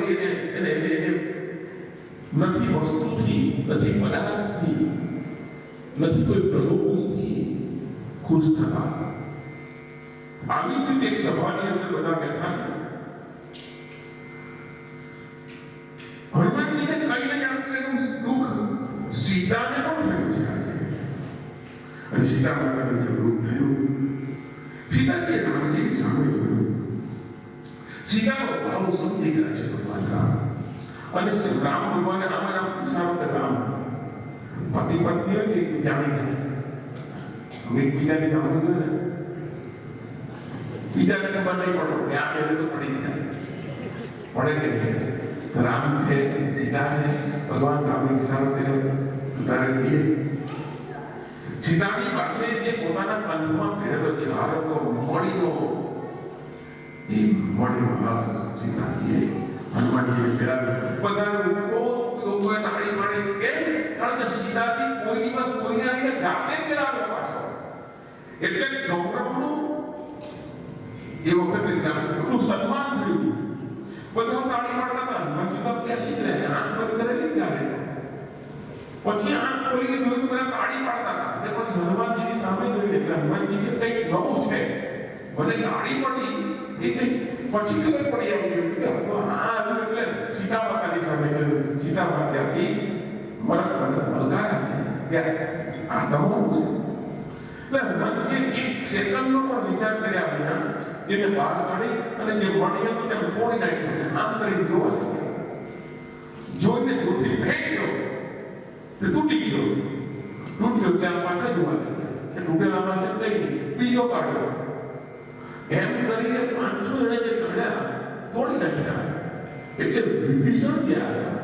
વળી એને નથી વસ્તુથી, નથી પદાર્થથી, નથી કોઈ પ્રલોભનથી ખુશ થતા. આવી જ રીતે એક સભાની અંદર બધા બેઠા છે. હનુમાનજીને કઈ નહીં આપતું એનું દુઃખ સીતાને પણ થયું છે આજે. અને સીતા માતાને જે દુઃખ થયું, સીતાજીએ રામજીની સામે જોયું. સીતાનો ભાવ સમજી ગયા છે ભગવાન રામ. અને રામ ભગવાને આમ પૂછાવ કે રામ પતિ પત્ની હોય કે જાણી જાય એકબીજાની જાણવું જોઈએ ને. બીજાને ખબર નહીં પડતો ત્યાં એને તો પડી જાય પડે કે નહીં. રામ છે, સીતા છે, ભગવાન રામે ઈશારો કર્યો તારે લઈએ. સીતાની પાસે જે પોતાના કંઠમાં પહેરેલો જે હાર હતો મણીનો, એ મણીનો હાર સીતાજીએ હનુમાનજીને પહેરાવ્યો. બધા લોકોએ તાળી પાડી. કેમ? કારણ કે સીતાજી કોઈ દિવસ કોઈને લઈને જાતે પહેરાવ્યો પાછો. એટલે ગૌરવનું એ વખતે એટલું સન્માન થયું. બધા તાળી પાડતા હતા. હનુમાનજી તો બેસી જ રહે, આંખ બંધ કરેલી ત્યારે. પછી આંખ ખોલીને જોયું બધા તાળી પાડતા હતા. અને પછી હનુમાનજીની સામે જોઈને એટલે હનુમાનજીને કંઈક નવું છે. મને તાળી પડી એ કંઈક પછી ખબર પડી એમ કે આ એટલે સીતા માતાની સામે જોયું. સીતા માતાથી મને બલગાયા છે ત્યારે આ નવું છે. એટલે હનુમાનજીએ એક સેકન્ડનો પણ વિચાર કર્યા વિના એને બહાર કાઢી અને જે મણી હતું તેને તોડી નાખ્યું. આમ કરીને જોવા લાગ્યા. જોઈને જોરથી ફેંક્યો તે તૂટી ગયો. તૂટ્યો ત્યાં પાછા જોવા લાગ્યા કે તૂટેલામાં છે કઈ નહીં. બીજો કાઢ્યો. એમ કરીને 500 જણે જે કાઢ્યા તોડી નાખ્યા. એટલે વિભીષણ ત્યાં આવ્યા.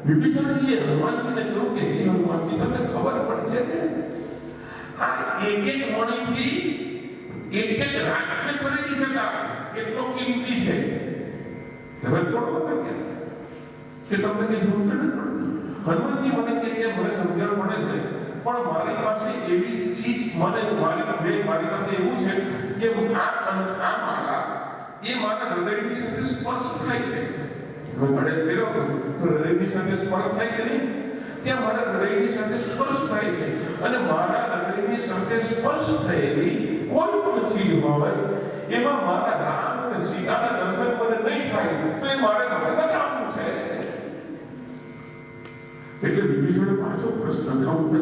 વિભીષણજીએ હનુમાનજીને કહ્યું કે હે હનુમાનજી, તમને ખબર પડશે કે આ એક એક મણીથી એક એક રાજ્ય ખરીદી શકાય એટલો કિંમતી છે. તમે તોડવા લાગ્યા કે તમને કઈ સમજ નથી પડતી. હનુમાનજી મને કહે કે મને સમજણ પડે છે, પણ મારી પાસે એવી ચીજ મારી પાસે એવું છે કે આ મારા હૃદયની સાથે સ્પર્શ થાય છે. હું ઘડે ફેરવો તો હૃદયની સાથે સ્પર્શ થાય કે નહીં? ત્યાં મારા હૃદયની સાથે સ્પર્શ થાય છે. અને મારા હૃદયની સાથે સ્પર્શ થયેલી કોઈ પણ ચીજ હોય એમાં મારા રામ અને સીતાના દર્શન મને નહીં થાય તો એ મારે ઘરે બચાવવું છે. એટલે વિભીષણે પાછો પ્રશ્ન કર્યો કે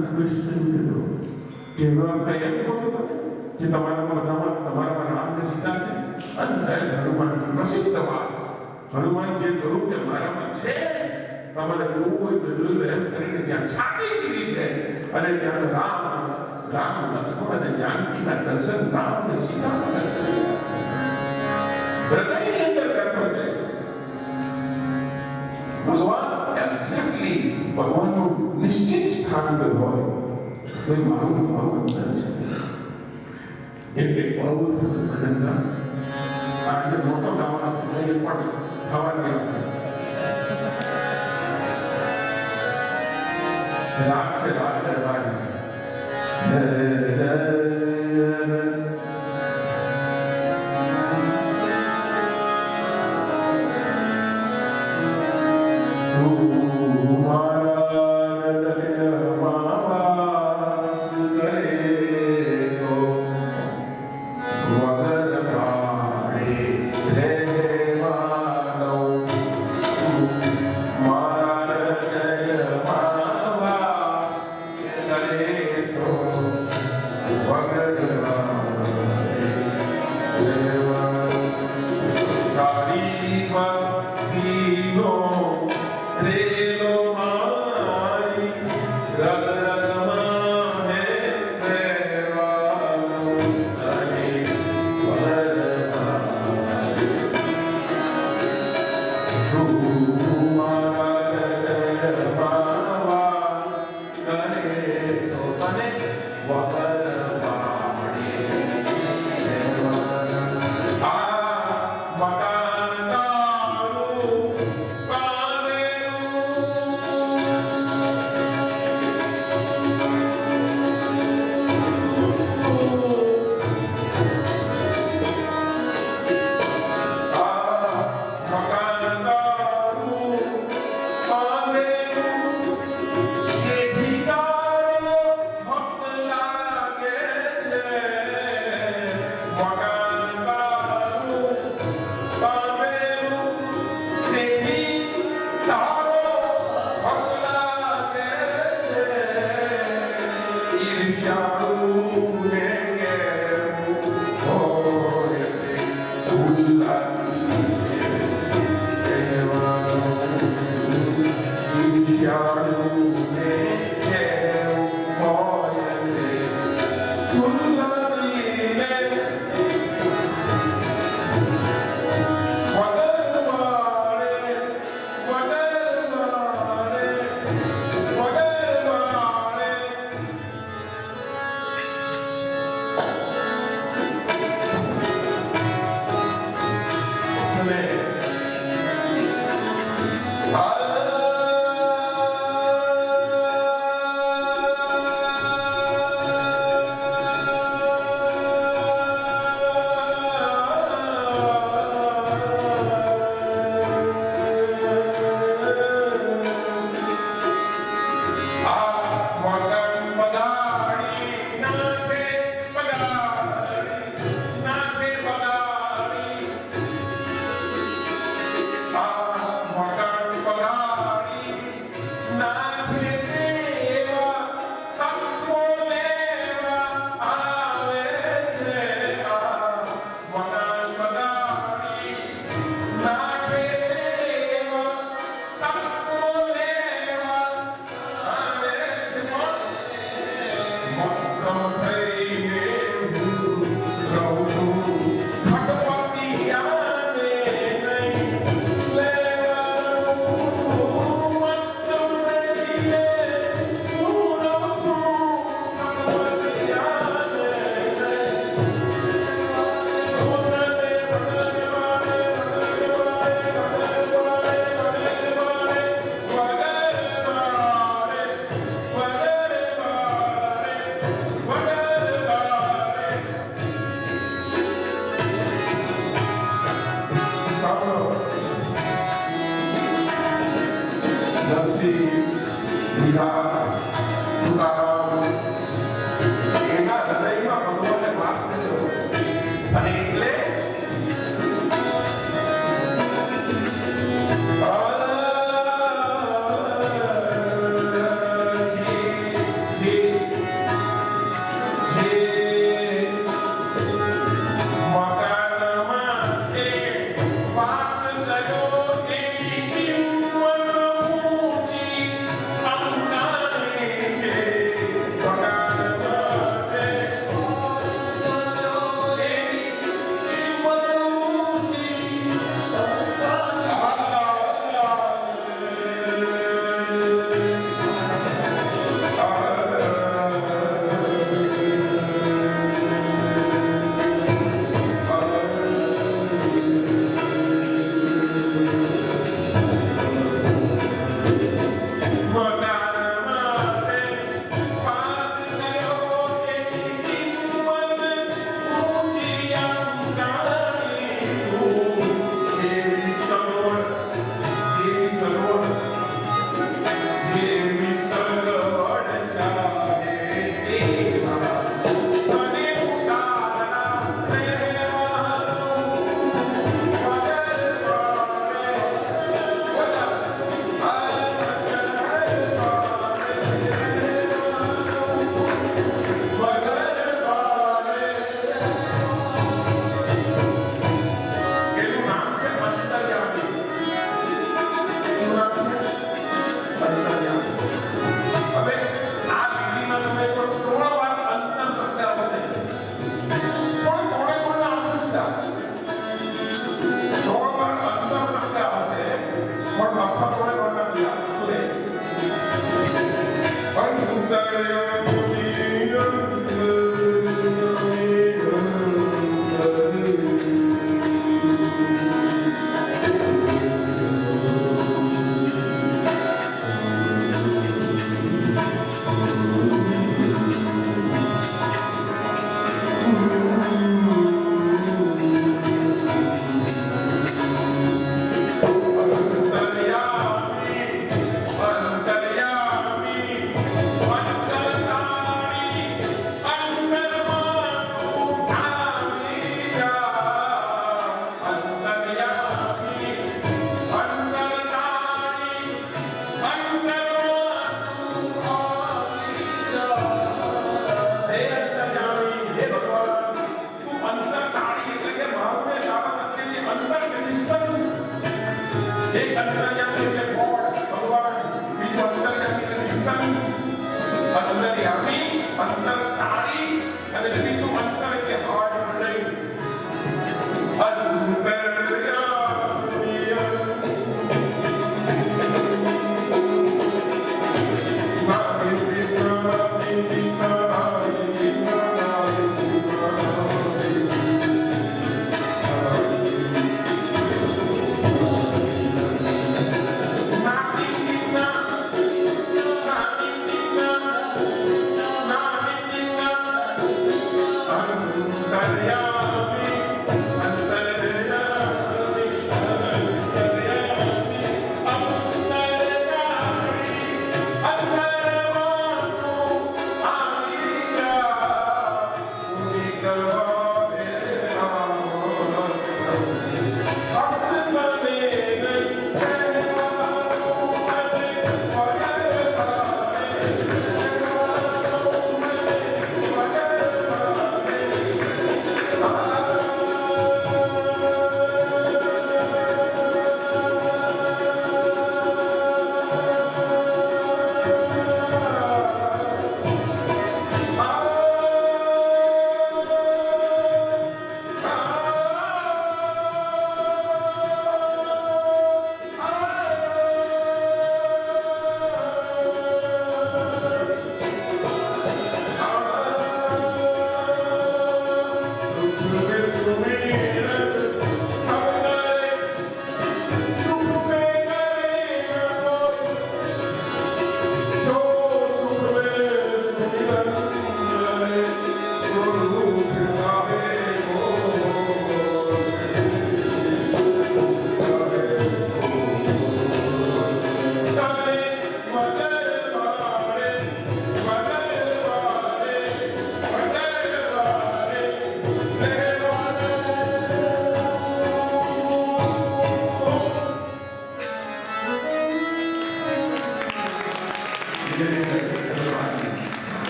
એનો અર્થ એમ કહો છો તમે કે તમારામાં રામ અને સીતા છે? અને સાહેબ હનુમાનજી પ્રસિદ્ધ વાત. હનુમાનજીએ કહ્યું કે મારામાં છે, તમારે જોવું હોય તો જોઈ લો. એમ કરીને જ્યાં છાતી ચીરી છે અને ત્યાં રામ લક્ષ્મણ અને જાનકીના દર્શન, રામ અને સીતાના દર્શન હૃદયની અંદર બેઠો છે. ભગવાન એક્ઝેક્ટલી ભગવાનનું નિશ્ચિત સ્થાન પર હોય તો એ મારું અંતર છે. એટલે બહુ સરસ ભજન છે. આજે મોટો થવાના સમયે પણ થવાની રાગ છે, રાગ દરબારી.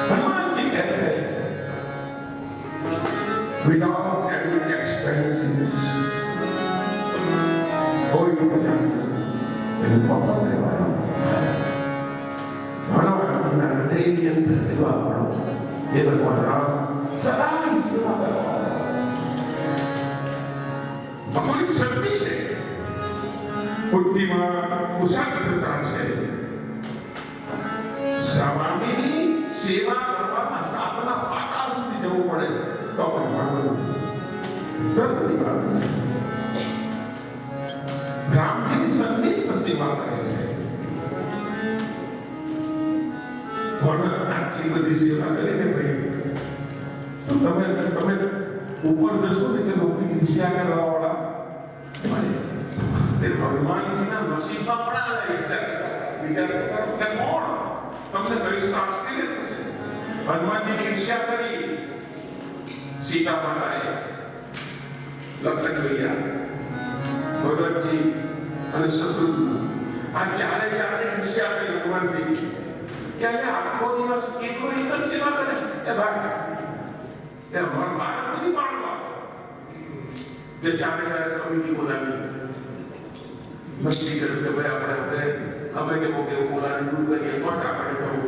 હનુમાનજી કહે છે without any expenses કોઈ બધા એનું પકડ લેવાનું હનુમાનજીના હૃદયની અંદર લેવા પડો એ ભગવાન રામ સદાની સેવા કરવા ભગવાનની શક્તિ છે બુદ્ધિમાં કુશળતા છે સ્વામીની સેવા કરવામાં સાપના પાતાળ સુધી જવું પડે તો પણ વાંધો નથી ધર્મની વાત છે રામજીની સંનિષ્ઠ સેવા કરે છે પણ આટલી બધી સેવા કરીને ભાઈ તો તમે ઉપર જશો ને કે લોકો ઈર્ષ્યા કરવા વાળા તે ભગવાનજીના નસીબમાં પણ આ ઈર્ષ્યા કરવા વિચાર કરો કે કોણ તમને કઈ આશ્ચર્ય થશે હનુમાનજીની ઈર્ષ્યા કરી સીતા માતાએ લખન ભૈયા ભગતજી અને શત્રુઘ્ન આ ચારે ઈર્ષ્યા કરી હનુમાનજી કે આખો દિવસ એકલો એક જ સેવા કરે એ ભાઈ એ અમાર બાળક નથી પાડવા જે ચારે કમિટી બોલાવી નક્કી કર્યું કે ભાઈ આપણે અમે કે બોલાવી દૂર કરીએ પણ આપણે કહું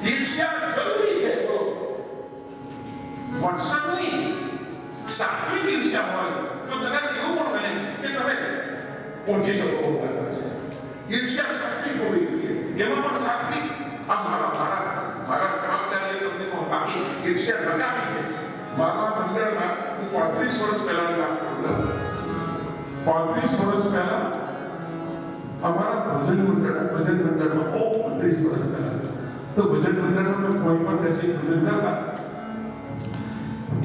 ઈર્ષ્યા જરૂરી છે તો વંશની સાત્વિક ઈર્ષ્યા હોય તો કદાચ એવું પણ બને કે તમે પહોંચી શકો ભગવાન પાસે ઈર્ષ્યા સાત્વિક હોવી જોઈએ એમાં પણ સાત્વિક આ મારા જવાબદારી તમને કહું બાકી ઈર્ષ્યા નકામી છે મારા મંડળમાં હું 35 વર્ષ પહેલાની વાત કરું 35 વર્ષ પહેલા અમારા ભજન મંડળમાં 35 વર્ષ પહેલા તો ભજન મંડળમાં કોઈ પણ બેસી ભજન કરતા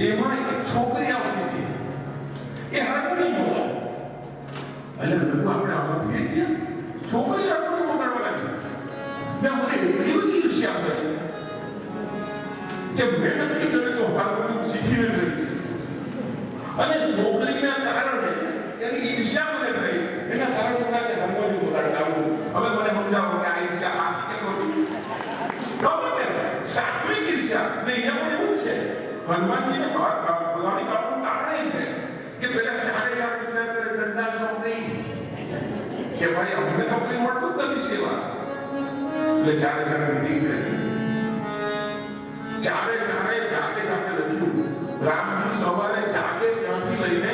એમાં એક છોકરી આવતી હતી એ હાર્મોનિયમ બોલાવે એટલે લોકો આપણે આમાંથી ગયા છોકરી હાર્મોનિયમ વગાડવા લાગી ને મને એટલી બધી ઈર્ષ્યા થઈ કે મેં નક્કી કર્યું કે હાર્મોનિયમ શીખીને રહીશ અને છોકરીના કારણે એની ઈર્ષ્યા મને થઈ એના કારણે મને હાર્મોનિયમ વગાડતા આવડું હવે મને સમજાવો કે આ ઈર્ષ્યા આ છે કે ખોટી ગમે સાત્વિક ઈર્ષ્યા ને અહીંયા પણ એવું છે હનુમાનજીને ભગવાનની કામનું કારણ એ છે કે પેલા ચારે વિચાર કરે ચંડા ચોક નહીં કે ભાઈ અમને તો કંઈ મળતું જ નથી સેવા એટલે ચારે મીટિંગ કરી ચારે જાતે લખ્યું રામજી સવારે જાગે ત્યાંથી લઈને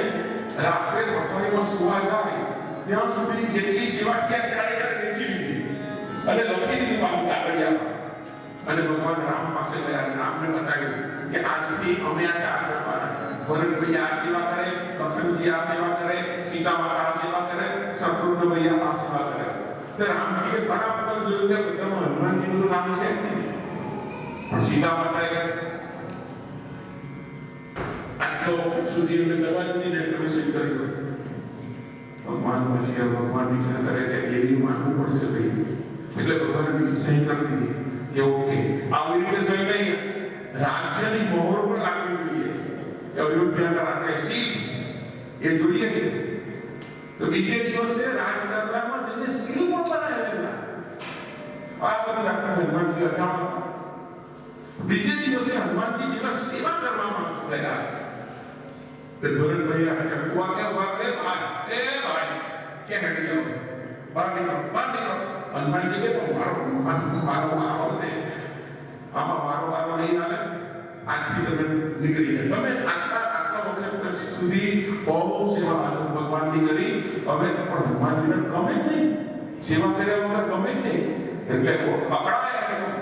રાત્રે પથારીમાં સુવા જાય ત્યાં સુધી જેટલી સેવા થયા ચારે વેચી લીધી અને લખી દીધી પાછું કાગળિયામાં અને ભગવાન રામ પાસે ગયા અને રામને બતાવ્યું કે આજથી અમે આ ચાર કરવાના ભરતભાઈ આ સેવા કરે લખનજી આ સેવા કરે સીતા માતા આ સેવા કરે શત્રુઘ્ન ભૈયા આ સેવા કરે તો રામજીએ બરાબર જોયું કે બધામાં હનુમાનજીનું નામ છે પણ સીતા માતાએ આટલો વખત સુધી એમને કરવા દીધી ને તમે સહી કર્યું ભગવાન પછી ભગવાન વિચાર કરે કે દેવી માનવું પડશે ભાઈ એટલે ભગવાને બીજી સહી કરી દીધી કે ઓકે આવી રીતે સહી નહીં રાજ્યની મોહર પણ લાગવી જોઈએ કે અયોધ્યાના રાજા સીલ એ જોઈએ તો બીજે દિવસે રાજદરબારમાં જઈને સીલ પણ બનાવેલા આ બધી વાત હનુમાનજી અજાણ બીજે દિવસે હનુમાનજી જેવા સેવા કરવામાં ગયા તે ભરતભાઈ આ ચકવા કે ભાઈ કે હટીઓ બહાર નીકળો હનુમાનજી કે મારો વારો છે આમાં વારો નહીં આવે આજથી તમે નીકળી જાય તમે આટલા વખત સુધી બહુ સેવા ભગવાનની કરી હવે પણ હનુમાનજીને ગમે જ નહીં સેવા કર્યા વગર ગમે જ નહીં એટલે અકળાયા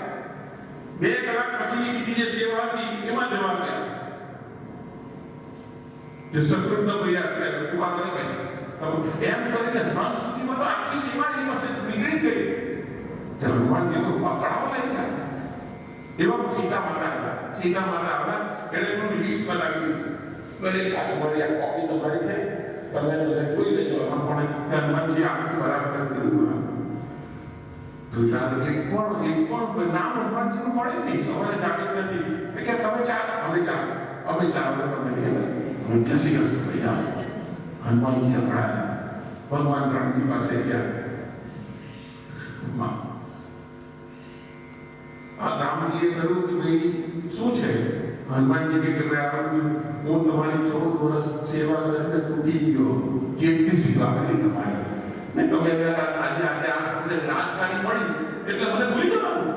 2 કલાક પછીની બીજી જે સેવા હતી એમાં જવા ગયા જે શત્રુઘ્ન ભૈયા અત્યારે કુવા ગયો ભાઈ એમ કરીને સાંજ સુધીમાં તો આખી સેવા એ પાસે નીકળી ગઈ તો હનુમાનજી તો અકળાવા લઈ ગયા એવા સીતા માતા આવ્યા એને એનું લિસ્ટ બનાવી દીધું એટલે આ તમારી આ કોપી તમારી છે તમે જોઈ લેજો પણ હનુમાનજી આખું બરાબર કરી દીધું તો યાર એક પણ નામ હનુમાનજીનું મળે નહીં સવારે જાગે નથી કે તમે ચાલ અમે ચાલ તમે જય શ્રી કૃષ્ણ ભૈયા હનુમાનજી અકળાયા ભગવાન રામજી પાસે ગયા રામજીએ કહ્યું કે ભાઈ શું છે? હનુમાનજી કે ભાઈ હું તમારી 14 વર્ષ સેવા કરીને તૂટી ગયો, કેટલી સેવા કરી તમારી, ને તમે આજે તમને રાજકારી મળી એટલે મને ભૂલી જવાનું.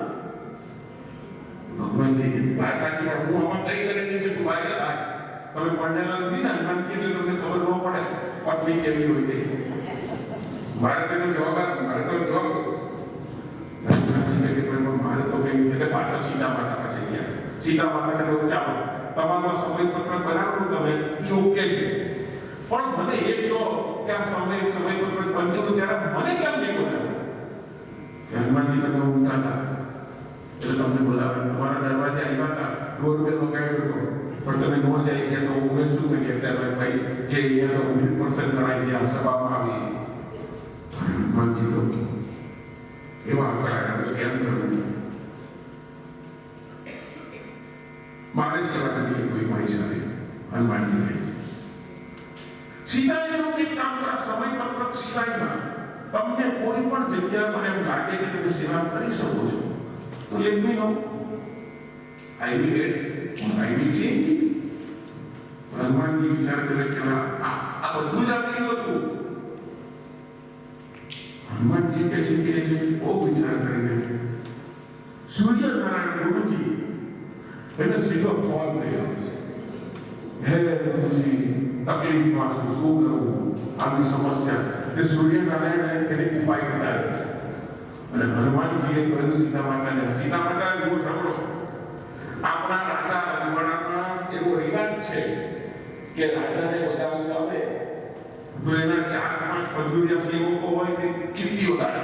ભગવાનજી સાચી વાત, હું આમાં કઈ કરી નહીં શકું ભાઈ. તમે પડેલા નથી ને હનુમાનજી, એટલે તમને ખબર ન પડે પત્ની કેવી હોય તે. મારે તેનો જવાબ આપો, મારે તો જવાબ આપો. મારે તો કઈ એટલે પાછા સીતા માતા પાસે ગયા. સીતા માતા કહે ચાલો તમારો સમય પત્રક બનાવો તમે, એ ઓકે છે, પણ મને એ કહો કે આ સમય પત્રક બનતું ત્યારે મને કેમ નહીં બોલાવ્યું? હનુમાનજી તમે ઊંઘતા હતા એટલે તમને બોલાવે, તમારા દરવાજે આવ્યા હતા, ડોર બેલ લગાવ્યો હતો, પણ તમે ન જાય ત્યાં તો હું શું કરીએ? એટલે ભાઈ જે અહીંયા 100% ગણાય છે આ સભામાં આવી. હનુમાનજી તો એવા કરાયા, કેમ કરવું? મારે સેવા કરવી કોઈ મારી સાથે. હનુમાનજી કહે સીતાજીનું એક કામ કરો, સમય પત્રક સિવાયમાં તમને કોઈ પણ જગ્યા પર એમ લાગે કે તમે સેવા કરી શકો છો તો let me know, I will change. Hanumanji વિચાર કરે કે આ બધું જ આપી હતું. હનુમાનજી કહે છે કે બહુ વિચાર કરીને સૂર્યનારાયણ ગુરુજી એને સીધો ફોન કર્યો, હે ગુરુજી તકલીફમાં શું કરવું, આવી સમસ્યા. તે સૂર્યનારાયણ એને ઉપાય બતાવ્યો અને હનુમાનજીએ કહ્યું સીતા માતાને, સીતા માતા એવું સાંભળો, આપણા રાજા રજવાડામાં એવો રિવાજ છે કે રાજાને બધા આવે તો એના 4-5 પધુરિયા સેવકો હોય તે કીર્તિઓ ગાય.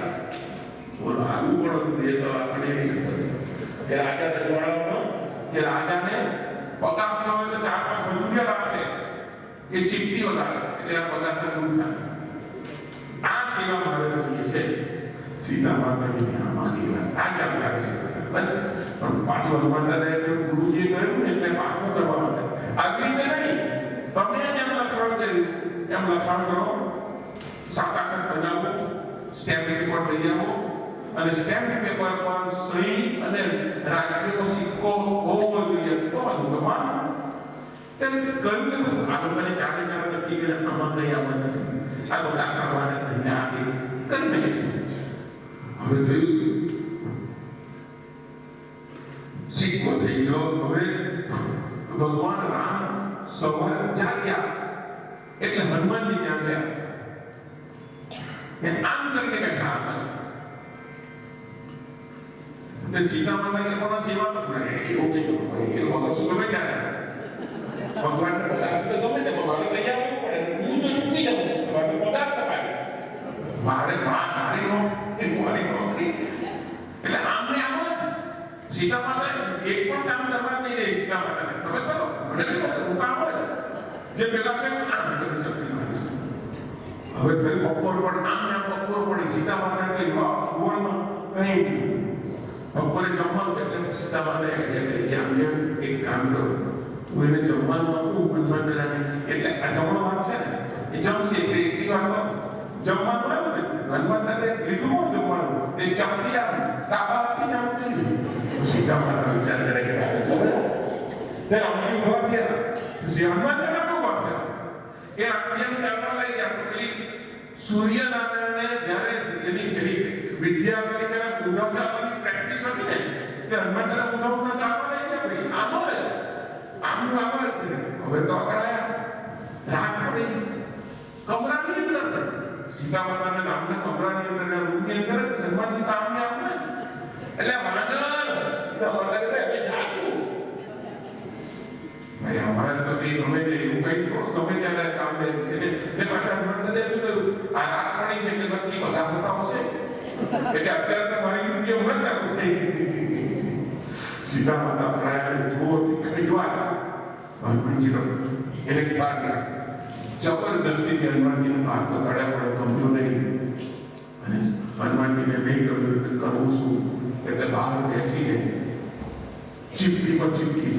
બોલો આવું પણ એ તો આપણે કે રાજા રજવાડામાં કે રાજાને પગાર હોય તો 4-5 પધુરિયા રાખે, એ ચીમતી વગાડે એટલે આ પગાર દૂર થાય. આ સેવા મારે જોઈએ છે. સીતા માતાની આમાંથી આ જાણકારી સેવા છે બસ. પણ પાછું હનુમાન દાદાએ ગુરુજીએ કહ્યું ને એટલે પાકું કરવા માટે આવી રીતે નહીં, તમે જેમ લખાણ કર્યું એમ લખાણ કરો, સાકારત બનાવો, સ્ટેમ્પ પેપર લઈ આવો અને સ્ટેમ્પ પેપર પર સહી અને રાજ્યનો સિક્કો હોવો જોઈએ તો હનુમાન તેમ કહ્યું કે આ લોકોને ચારે નક્કી કરે આમાં કઈ આવત નથી, આ બધા સારવારે થઈને આગે કરી નાખ્યું. હવે થયું શું? સિક્કો થઈ ગયો. હવે ભગવાન રામ સવાર જાગ્યા એટલે હનુમાનજી ત્યાં ગયા આમ કરીને બેઠા હતા. સીતા માતા કે કોના સેવા એવું કઈ એ લોકો શું ગમે ત્યારે ભગવાનને પગાર તો ગમે તે મારે તૈયાર આવવું પડે, હું તો ચૂકી જાઉં, મારે પગાર કપાય, મારી નોકરી. એટલે આમને આમ જ સીતા માતા એક પણ કામ કરવા નહીં રહી. સીતા માતાને તમે કરો, મને કહો હું કામ હોય જે પેલા છે કામ તમે શક્તિ મારી. હવે થયું બપોર પડે, આમને બપોર પડી. સીતા માતા કઈ ભગવાનમાં કઈ બપોરે જમવાનું એટલે સીતા માતાએ આઈડિયા કરી કે આમને એક કામ કરો, હું એને જમવાનું આપું હનુમાન દાદાને, એટલે આ જમણો હાથ છે ને એ જમશે એટલે એટલી વાર જમવાનું આવ્યું ને હનુમાન દાદાએ લીધું કોણ જમવાનું તે ચમતી આવે ડાબા હાથથી ચમતી. સીતા માતા વિચાર કરે કે તે રામજી ઉભા થયા, શ્રી હનુમાન દાદા ઉભા થયા, એ રામજીને ચાલવા લઈ ગયા. પેલી સૂર્યનારાયણે જ્યારે એની પેલી વિદ્યા પેલી ત્યારે ઉધવ ચાલવાની પ્રેક્ટિસ હતી ને તે હનુમાન દાદા ઉધવ ચાલવા લઈ ગયા. ભાઈ આમનું આમ હવે તો અકળાયા, રાત પડી. કમરાની અંદર સીતા માતાના નામના કમરાની અંદર રૂમની અંદર હનુમાનજી કામને આપે એટલે વાનર સીતા માતા કહે હવે જાગું. ભાઈ અમારે તો કઈ ગમે તે એવું કઈ થોડું ગમે ત્યારે કામ લે એને પાછા હનુમાન દાદાએ શું કહ્યું, આ રાત પડી છે એટલે નક્કી બધા સતા હશે એટલે અત્યારે તો મારી ડ્યુટી હમણાં ચાલુ થઈ ગઈ. સીતા માતા અકળાયા, જોરથી ખરીદવા હનુમાનજી તો એને બહાર જબરદસ્તીથી હનુમાનજીને બહાર તો કાઢ્યા પડે, ગમ્યું નહીં. અને હનુમાનજીને નહીં ગમ્યું કરવું શું એટલે બહાર બેસીને ચીપટી પર ચીપટી